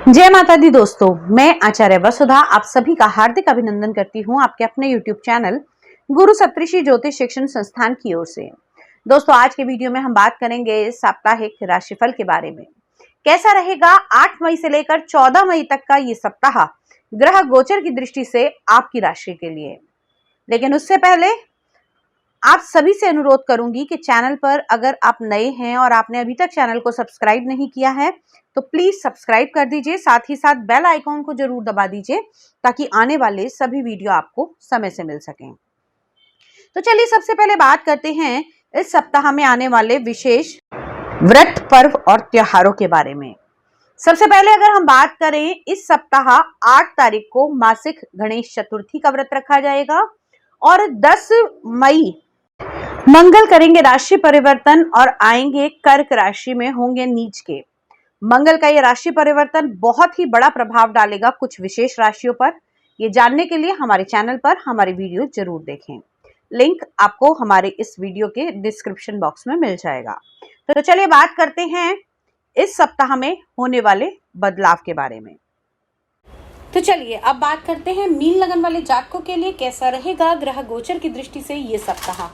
जय माता दी दोस्तों, मैं आचार्य वसुधा आप सभी का हार्दिक अभिनंदन करती हूँ आपके अपने YouTube चैनल गुरु सप्तऋषि ज्योतिष शिक्षण संस्थान की ओर से। दोस्तों, आज के वीडियो में हम बात करेंगे साप्ताहिक राशिफल के बारे में। कैसा रहेगा 8 मई से लेकर 14 मई तक का ये सप्ताह ग्रह गोचर की दृष्टि से आपकी राशि के लिए। लेकिन उससे पहले आप सभी से अनुरोध करूंगी कि चैनल पर अगर आप नए हैं और आपने अभी तक चैनल को सब्सक्राइब नहीं किया है तो प्लीज सब्सक्राइब कर दीजिए, साथ ही साथ बेल आइकॉन को जरूर दबा दीजिए ताकि आने वाले सभी वीडियो आपको समय से मिल सकें। तो चलिए सबसे पहले बात करते हैं इस सप्ताह में आने वाले विशेष व्रत, पर्व और त्योहारों के बारे में। सबसे पहले अगर हम बात करें, इस सप्ताह 8 तारीख को मासिक गणेश चतुर्थी का व्रत रखा जाएगा और 10 मई मंगल करेंगे राशि परिवर्तन और आएंगे कर्क राशि में, होंगे नीच के। मंगल का ये राशि परिवर्तन बहुत ही बड़ा प्रभाव डालेगा कुछ विशेष राशियों पर। ये जानने के लिए हमारे चैनल पर हमारी वीडियो जरूर देखें। लिंक आपको हमारे इस वीडियो के डिस्क्रिप्शन बॉक्स में मिल जाएगा। तो चलिए बात करते हैं इस सप्ताह में होने वाले बदलाव के बारे में। तो चलिए अब बात करते हैं मीन लगन वाले जातकों के लिए कैसा रहेगा ग्रह गोचर की दृष्टि से ये सप्ताह।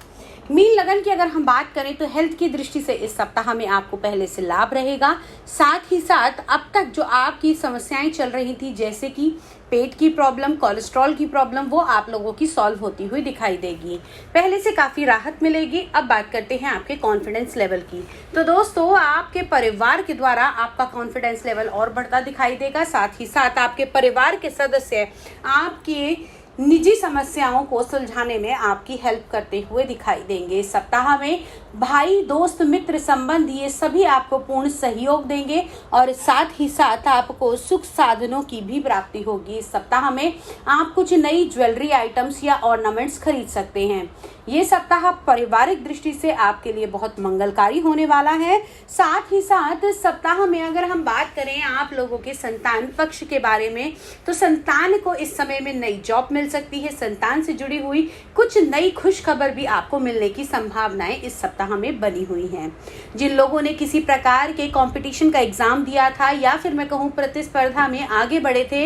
मीन लगन की अगर हम बात करें तो हेल्थ की दृष्टि से इस सप्ताह में आपको पहले से लाभ रहेगा। साथ ही साथ अब तक जो आपकी समस्याएं चल रही थी, जैसे कि पेट की प्रॉब्लम, कोलेस्ट्रॉल की प्रॉब्लम, वो आप लोगों की सॉल्व होती हुई दिखाई देगी। पहले से काफी राहत मिलेगी। अब बात करते हैं आपके कॉन्फिडेंस लेवल की। तो दोस्तों, आपके परिवार के द्वारा आपका कॉन्फिडेंस लेवल और बढ़ता दिखाई देगा। साथ ही साथ आपके परिवार के सदस्य आपके निजी समस्याओं को सुलझाने में आपकी हेल्प करते हुए दिखाई देंगे। इस सप्ताह में भाई, दोस्त, मित्र, संबंध ये सभी आपको पूर्ण सहयोग देंगे और साथ ही साथ आपको सुख साधनों की भी प्राप्ति होगी। इस सप्ताह में आप कुछ नई ज्वेलरी आइटम्स या ऑर्नामेंट्स खरीद सकते हैं। ये सप्ताह पारिवारिक दृष्टि से आपके लिए बहुत मंगलकारी होने वाला है। साथ ही साथ सप्ताह में अगर हम बात करें आप लोगों के संतान पक्ष के बारे में, तो संतान को इस समय में नई जॉब मिल सकती है। संतान से जुड़ी हुई कुछ नई खुश खबर भी आपको मिलने की संभावनाएं इस सप्ताह में बनी हुई हैं। जिन लोगों ने किसी प्रकार के कंपटीशन का एग्जाम दिया था या फिर मैं कहूं प्रतिस्पर्धा में आगे बढ़े थे,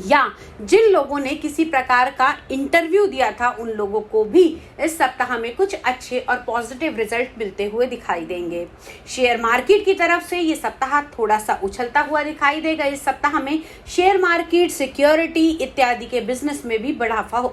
या जिन लोगों ने किसी प्रकार का इंटरव्यू दिया था, उन लोगों को भी इस सप्ताह में कुछ अच्छे और पॉजिटिव रिजल्ट मिलते हुए दिखाई देंगे। शेयर मार्केट की तरफ से ये सप्ताह थोड़ा सा उछलता हुआ दिखाई देगा। इस सप्ताह में शेयर मार्केट, सिक्योरिटी इत्यादि के बिजनेस में भी बढ़ावा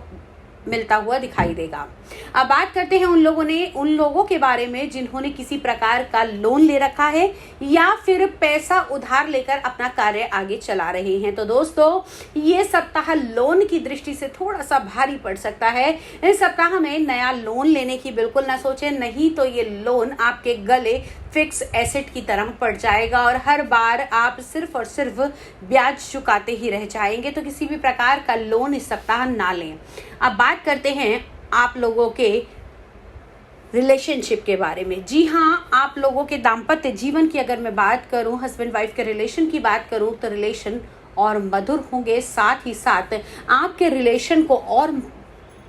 मिलता हुआ दिखाई देगा। अब बात करते हैं उन लोगों के बारे में जिन्होंने किसी प्रकार का लोन ले रखा है या फिर पैसा उधार लेकर अपना कार्य आगे चला रहे हैं। तो दोस्तों, ये सप्ताह लोन की दृष्टि से थोड़ा सा भारी पड़ सकता है। इस सप्ताह में नया लोन लेने की बिल्कुल ना सोचें, नहीं तो ये लोन आपके गले फिक्स एसेट की तरह पड़ जाएगा और हर बार आप सिर्फ और सिर्फ ब्याज चुकाते ही रह जाएंगे। तो किसी भी प्रकार का लोन इस सप्ताह ना लें। अब बात करते हैं आप लोगों के रिलेशनशिप के बारे में। जी हाँ, आप लोगों के दाम्पत्य जीवन की अगर मैं बात करूं, हस्बैंड वाइफ के रिलेशन की बात करूं, तो रिलेशन और मधुर होंगे। साथ ही साथ आपके रिलेशन को और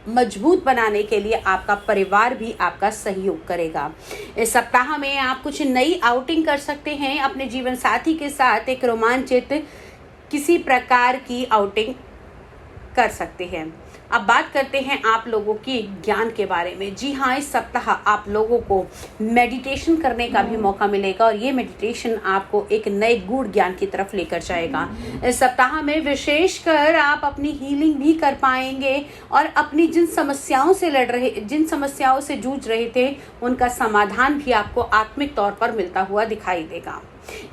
मजबूत बनाने के लिए आपका परिवार भी आपका सहयोग करेगा। इस सप्ताह में आप कुछ नई आउटिंग कर सकते हैं अपने जीवन साथी के साथ। एक रोमांचित किसी प्रकार की आउटिंग कर सकते हैं। अब बात करते हैं आप लोगों की ज्ञान के बारे में। जी हाँ, इस सप्ताह आप लोगों को मेडिटेशन करने का भी मौका मिलेगा और ये मेडिटेशन आपको एक नए गूढ़ ज्ञान की तरफ लेकर जाएगा। इस सप्ताह में विशेषकर आप अपनी हीलिंग भी कर पाएंगे और अपनी जिन समस्याओं से जूझ रहे थे, उनका समाधान भी आपको आत्मिक तौर पर मिलता हुआ दिखाई देगा।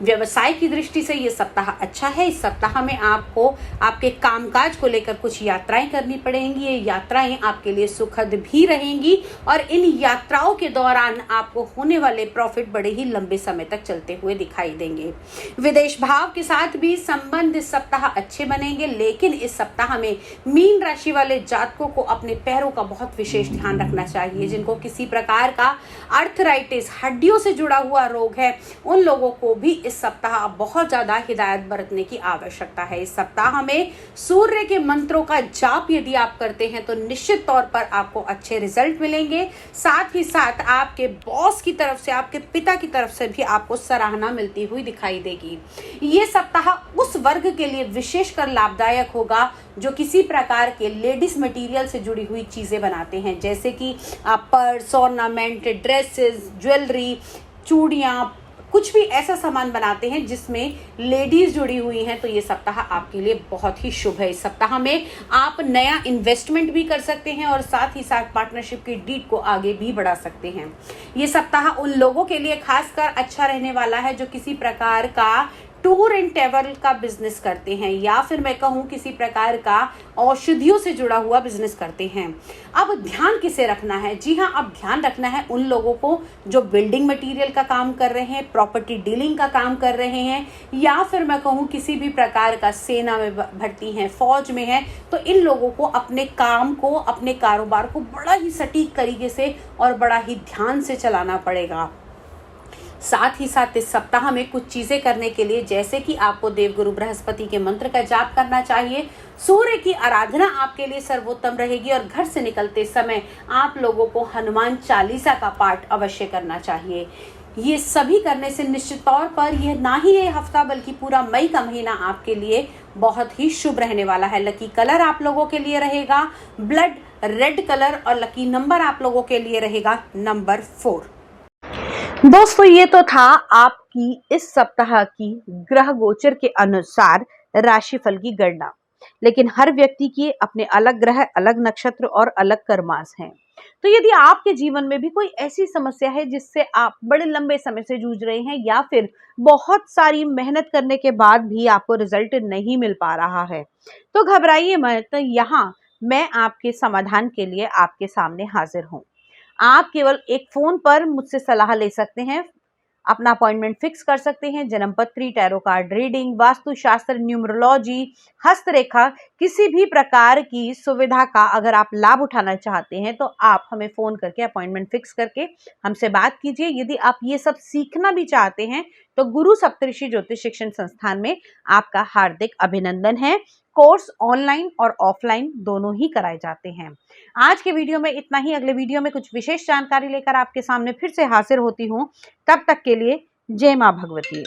व्यवसाय की दृष्टि से ये सप्ताह अच्छा है। इस सप्ताह में आपको आपके कामकाज को लेकर कुछ यात्राएं करनी पड़ेंगी। ये यात्राएं आपके लिए सुखद भी रहेंगी और इन यात्राओं के दौरान आपको होने वाले प्रॉफिट बड़े ही लंबे समय तक चलते हुए दिखाई देंगे। विदेश भाव के साथ भी संबंध इस सप्ताह अच्छे बनेंगे। लेकिन इस सप्ताह में मीन राशि वाले जातकों को अपने पैरों का बहुत विशेष ध्यान रखना चाहिए। जिनको किसी प्रकार का आर्थराइटिस, हड्डियों से जुड़ा हुआ रोग है, उन लोगों को भी इस सप्ताह बहुत ज्यादा हिदायत बरतने की आवश्यकता है। इस सप्ताह में सूर्य के मंत्रों का जाप यदि आप करते हैं तो निश्चित तौर पर आपको अच्छे रिजल्ट मिलेंगे। साथ ही साथ आपके बॉस की तरफ से, आपके पिता की तरफ से भी आपको सराहना मिलती हुई दिखाई देगी। ये सप्ताह उस वर्ग के लिए विशेषकर लाभदायक होगा जो किसी प्रकार के लेडीज मटेरियल से जुड़ी हुई चीजें बनाते हैं, जैसे कि आप पर्स, ऑर्नामेंट, ड्रेसेस, ज्वेलरी, चूड़ियां, कुछ भी ऐसा सामान बनाते हैं जिसमें लेडीज जुड़ी हुई हैं, तो ये सप्ताह आपके लिए बहुत ही शुभ है। इस सप्ताह में आप नया इन्वेस्टमेंट भी कर सकते हैं और साथ ही साथ पार्टनरशिप की डीड को आगे भी बढ़ा सकते हैं। ये सप्ताह उन लोगों के लिए खासकर अच्छा रहने वाला है जो किसी प्रकार का टूर एंड ट्रैवल का बिजनेस करते हैं, या फिर मैं कहूँ किसी प्रकार का औषधियों से जुड़ा हुआ बिजनेस करते हैं। अब ध्यान किसे रखना है? जी हाँ, अब ध्यान रखना है उन लोगों को जो बिल्डिंग मटेरियल का काम कर रहे हैं, प्रॉपर्टी डीलिंग का काम कर रहे हैं, या फिर मैं कहूँ किसी भी प्रकार का सेना में भर्ती हैं, फौज में है, तो इन लोगों को अपने काम को, अपने कारोबार को बड़ा ही सटीक तरीके से और बड़ा ही ध्यान से चलाना पड़ेगा। साथ ही साथ इस सप्ताह में कुछ चीजें करने के लिए, जैसे कि आपको देवगुरु बृहस्पति के मंत्र का जाप करना चाहिए, सूर्य की आराधना आपके लिए सर्वोत्तम रहेगी और घर से निकलते समय आप लोगों को हनुमान चालीसा का पाठ अवश्य करना चाहिए। ये सभी करने से निश्चित तौर पर यह ना ही ये हफ्ता बल्कि पूरा मई का महीना आपके लिए बहुत ही शुभ रहने वाला है। लकी कलर आप लोगों के लिए रहेगा ब्लड रेड कलर और लकी नंबर आप लोगों के लिए रहेगा नंबर 4। दोस्तों, ये तो था आपकी इस सप्ताह की ग्रह गोचर के अनुसार राशिफल की गणना, लेकिन हर व्यक्ति के अपने अलग ग्रह, अलग नक्षत्र और अलग कर्मास हैं। तो यदि आपके जीवन में भी कोई ऐसी समस्या है जिससे आप बड़े लंबे समय से जूझ रहे हैं, या फिर बहुत सारी मेहनत करने के बाद भी आपको रिजल्ट नहीं मिल पा रहा है, तो घबराइए मत। यहाँ मैं आपके समाधान के लिए आपके सामने हाजिर हूँ। आप केवल एक फोन पर मुझसे सलाह ले सकते हैं, अपना अपॉइंटमेंट फिक्स कर सकते हैं। जन्मपत्री, टैरो कार्ड रीडिंग, वास्तुशास्त्र, न्यूमरोलॉजी, हस्तरेखा, किसी भी प्रकार की सुविधा का अगर आप लाभ उठाना चाहते हैं तो आप हमें फोन करके अपॉइंटमेंट फिक्स करके हमसे बात कीजिए। यदि आप ये सब सीखना भी चाहते हैं तो गुरु सप्तऋषि ज्योतिष शिक्षण संस्थान में आपका हार्दिक अभिनंदन है। कोर्स ऑनलाइन और ऑफलाइन दोनों ही कराए जाते हैं। आज के वीडियो में इतना ही। अगले वीडियो में कुछ विशेष जानकारी लेकर आपके सामने फिर से हाजिर होती हूँ। तब तक के लिए जय मां भगवती।